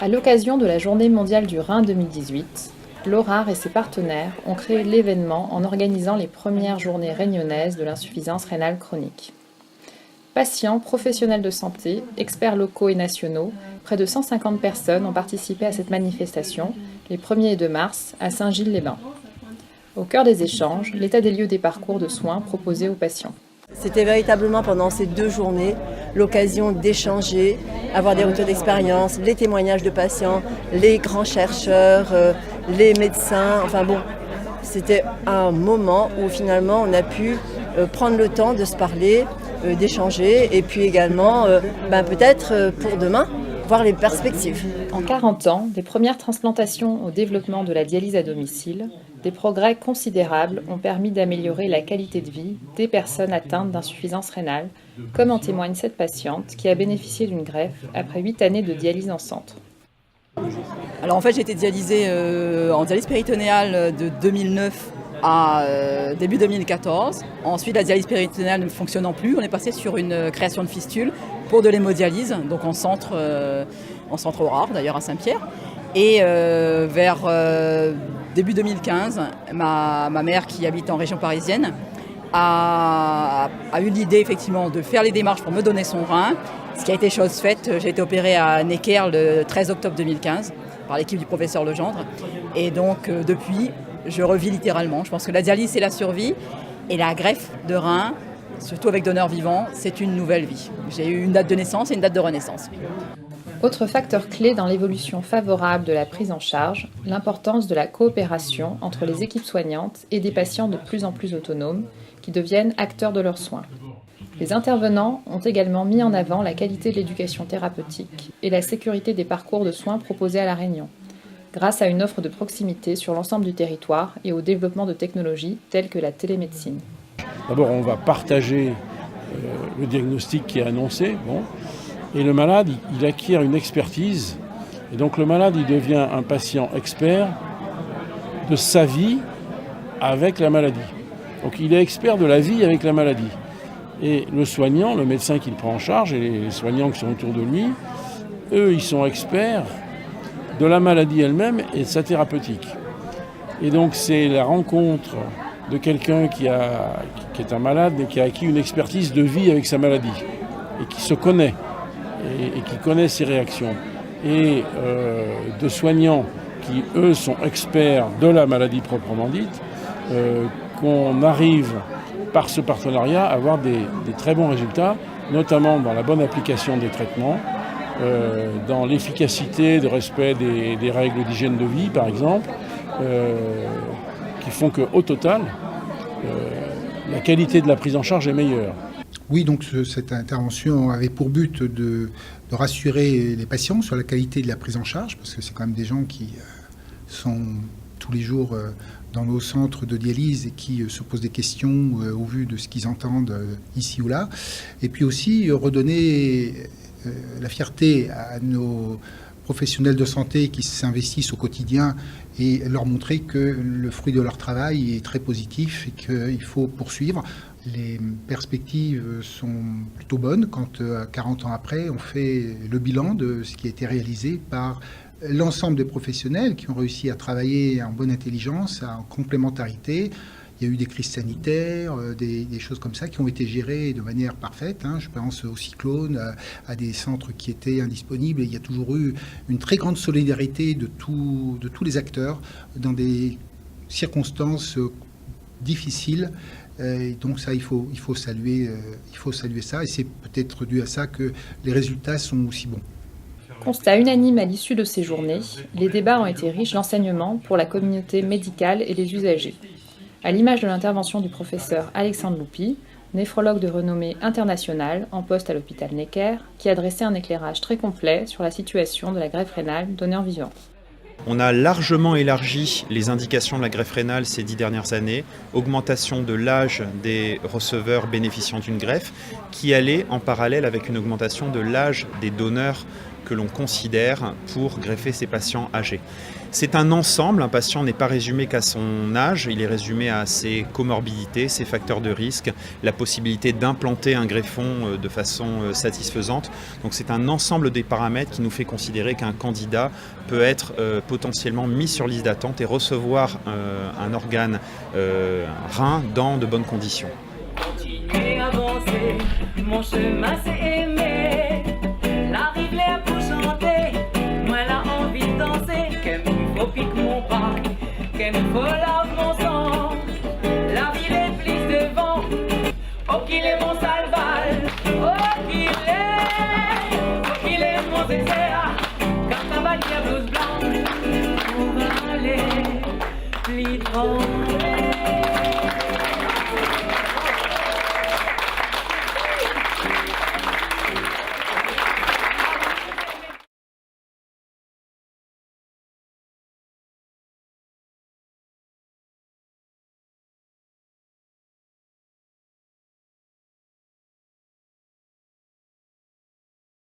À l'occasion de la Journée mondiale du Rhin 2018, l'ORAR et ses partenaires ont créé l'événement en organisant les premières journées réunionnaises de l'insuffisance rénale chronique. Patients, professionnels de santé, experts locaux et nationaux, près de 150 personnes ont participé à cette manifestation les 1er et 2 mars à Saint-Gilles-les-Bains. Au cœur des échanges, l'état des lieux des parcours de soins proposés aux patients. C'était véritablement pendant ces 2 journées l'occasion d'échanger, avoir des retours d'expérience, les témoignages de patients, les grands chercheurs, les médecins, enfin bon, c'était un moment où finalement on a pu prendre le temps de se parler, d'échanger et puis également peut-être pour demain, voir les perspectives. En 40 ans, des premières transplantations au développement de la dialyse à domicile, des progrès considérables ont permis d'améliorer la qualité de vie des personnes atteintes d'insuffisance rénale, comme en témoigne cette patiente qui a bénéficié d'une greffe après 8 années de dialyse en centre. Alors en fait j'ai été dialysée en dialyse péritonéale de 2009 à début 2014. Ensuite la dialyse péritonéale ne fonctionnant plus, on est passé sur une création de fistule pour de l'hémodialyse, donc en centre ORAR d'ailleurs à Saint-Pierre. Et vers début 2015, ma mère qui habite en région parisienne a eu l'idée effectivement de faire les démarches pour me donner son rein, ce qui a été chose faite. J'ai été opérée à Necker le 13 octobre 2015 par l'équipe du professeur Legendre. Et donc depuis, je revis littéralement. Je pense que la dialyse c'est la survie et la greffe de rein, surtout avec donneur vivant, c'est une nouvelle vie. J'ai eu une date de naissance et une date de renaissance. Autre facteur clé dans l'évolution favorable de la prise en charge, l'importance de la coopération entre les équipes soignantes et des patients de plus en plus autonomes qui deviennent acteurs de leurs soins. Les intervenants ont également mis en avant la qualité de l'éducation thérapeutique et la sécurité des parcours de soins proposés à La Réunion, grâce à une offre de proximité sur l'ensemble du territoire et au développement de technologies telles que la télémédecine. D'abord, on va partager le diagnostic qui est annoncé. Et le malade, il acquiert une expertise. Et donc le malade, il devient un patient expert de sa vie avec la maladie. Donc il est expert de la vie avec la maladie. Et le soignant, le médecin qui le prend en charge et les soignants qui sont autour de lui, eux, ils sont experts de la maladie elle-même et de sa thérapeutique. Et donc c'est la rencontre de quelqu'un qui est un malade et qui a acquis une expertise de vie avec sa maladie et qui se connaît. Et qui connaît ses réactions, et de soignants qui, eux, sont experts de la maladie proprement dite, qu'on arrive, par ce partenariat, à avoir des très bons résultats, notamment dans la bonne application des traitements, dans l'efficacité de respect des règles d'hygiène de vie, par exemple, qui font qu'au total, la qualité de la prise en charge est meilleure. Oui, donc cette intervention avait pour but de rassurer les patients sur la qualité de la prise en charge, parce que c'est quand même des gens qui sont tous les jours dans nos centres de dialyse et qui se posent des questions au vu de ce qu'ils entendent ici ou là. Et puis aussi redonner la fierté à nos professionnels de santé qui s'investissent au quotidien et leur montrer que le fruit de leur travail est très positif et qu'il faut poursuivre. Les perspectives sont plutôt bonnes quand, 40 ans après, on fait le bilan de ce qui a été réalisé par l'ensemble des professionnels qui ont réussi à travailler en bonne intelligence, en complémentarité. Il y a eu des crises sanitaires, des choses comme ça qui ont été gérées de manière parfaite. Je pense aux cyclones, à des centres qui étaient indisponibles. Et il y a toujours eu une très grande solidarité de tous les acteurs dans des circonstances difficiles. Et donc ça, il faut saluer ça. Et c'est peut-être dû à ça que les résultats sont aussi bons. Constat unanime à l'issue de ces journées, les débats ont été riches d'enseignements pour la communauté médicale et les usagers. À l'image de l'intervention du professeur Alexandre Loupi, néphrologue de renommée internationale en poste à l'hôpital Necker, qui a dressé un éclairage très complet sur la situation de la greffe rénale donneur vivant. On a largement élargi les indications de la greffe rénale ces 10 dernières années, augmentation de l'âge des receveurs bénéficiant d'une greffe, qui allait en parallèle avec une augmentation de l'âge des donneurs que l'on considère pour greffer ces patients âgés. C'est un ensemble, un patient n'est pas résumé qu'à son âge, il est résumé à ses comorbidités, ses facteurs de risque, la possibilité d'implanter un greffon de façon satisfaisante. Donc c'est un ensemble des paramètres qui nous fait considérer qu'un candidat peut être potentiellement mis sur liste d'attente et recevoir un organe rein dans de bonnes conditions. Continuez à avancer, mon chemin c'est aimer. La rivière pour chanter, moi la envie de danser. Qu'aime faut pique mon pas, qu'aime faut lave mon sang. La ville est prise devant, oh qu'il est mon salval. Oh qu'il est mon désert. Comme ta bannière blouse blanche, on va aller plus tranquille.